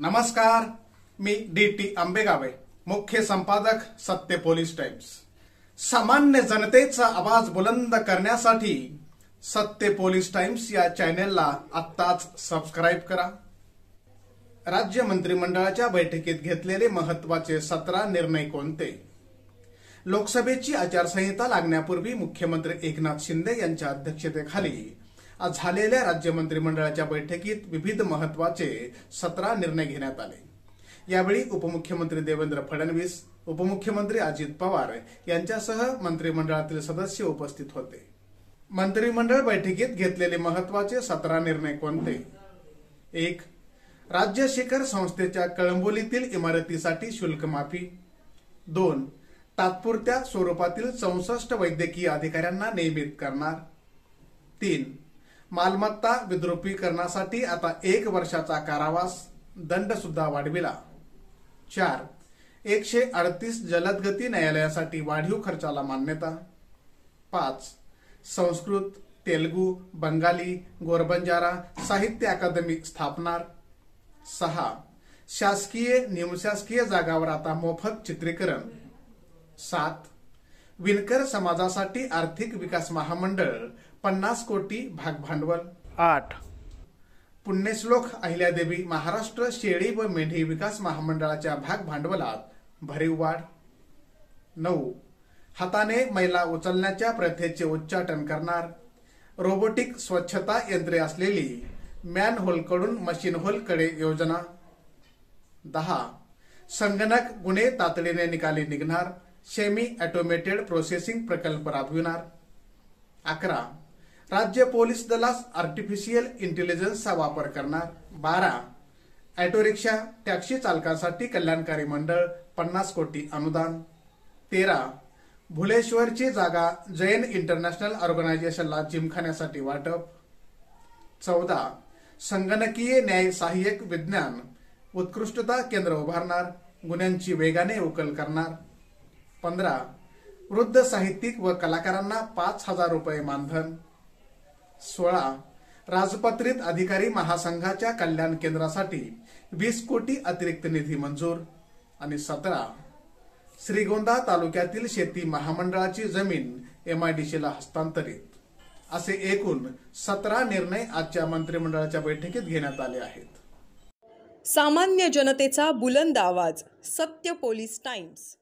नमस्कार, मी डी.टी. आंबेगावे, मुख्य संपादक सत्य पोलीस टाइम्स। सामान्य जनतेचा आवाज बुलंद करण्यासाठी सत्य पोलीस टाइम्स या चॅनेलला आत्ताच सबस्क्राइब करा। राज्य मंत्रिमंडळाच्या बैठकीत घेतलेले महत्त्वाचे 17 निर्णय कोणते? लोकसभेची आचारसंहिता लागण्यापूर्वी मुख्यमंत्री एकनाथ शिंदे यांच्या अध्यक्षतेखाली आज झालेल्या राज्य मंत्रिमंडळाच्या बैठकीत विविध महत्त्वाचे 17 निर्णय घेण्यात आले। यावेळी उपमुख्यमंत्री देवेंद्र फडणवीस, उपमुख्यमंत्री अजित पवार यांच्यासह मंत्रिमंडळातील सदस्य उपस्थित होते। मंत्रिमंडळ बैठकीत घेतलेले महत्त्वाचे 17 निर्णय कोणते? 1. राज्य शिखर संस्थेच्या कळंबोलीतील इमारतीसाठी शुल्क माफी। 2. तात्पुरत्या स्वरूपातील 64 वैद्यकीय अधिकाऱ्यांना नियमित करणार। 3. मालमत्ता विद्रुपीकरणासाठी आता 1 वर्षाचा कारावास, दंड सुद्धा वाढविला। 4. 138 जलदगती न्यायालयासाठी वाढीव खर्चाला मान्यता। 5. संस्कृत, तेलुगू, बंगाली, गोरबंजारा साहित्य अकादमी स्थापणार। 6. शासकीय निमशासकीय जागावर आता मोफत चित्रीकरण। 7. विणकर समाजासाठी आर्थिक विकास महामंडळ 50 कोटी भागभांडवल। 8. पुण्यश्लोक अहिल्यादेवी महाराष्ट्र शेळी व मेंढी विकास महामंडळाच्या भागभांडवलात भरीव वाढ। 9. हाताने मैला उचलण्याच्या प्रथेचे उच्चाटन करणार, रोबोटिक स्वच्छता यंत्रे असलेली मॅनहोलकडून मशीनहोलकडे योजना। 10. संगणक गुन्हे तातडीने निकाली निघणार, सेमी ऑटोमेटेड प्रोसेसिंग प्रकल्प राबविणार। 11. राज्य पोलीस दलास आर्टिफिशियल इंटेलिजन्सचा वापर करणार। 12. ऑटो रिक्षा टॅक्सी चालकांसाठी कल्याणकारी मंडळ 50 कोटी अनुदान। 13. भुलेश्वरची जागा जैन इंटरनॅशनल ऑर्गनायझेशनला जिमखान्यासाठी वाटप। 14. संगणकीय न्याय सहाय्यक विज्ञान उत्कृष्टता केंद्र उभारणार, गुन्ह्यांची वेगाने उकल करणार। 15. वृद्ध साहित्यिक व कलाकारांना 5,000 रुपये मानधन। 16. राजपत्रित अधिकारी महासंघाच्या कल्याण केंद्रासाठी 20 कोटी अतिरिक्त निधी मंजूर। आणि 17. श्रीगोंदा तालुक्यातील शेती महामंडळाची जमीन MIDCला हस्तांतरित। असे एकूण 17 निर्णय आजच्या मंत्रिमंडळाच्या बैठकीत घेण्यात आले आहेत। सामान्य जनतेचा बुलंद आवाज, सत्य पोलीस टाइम्स।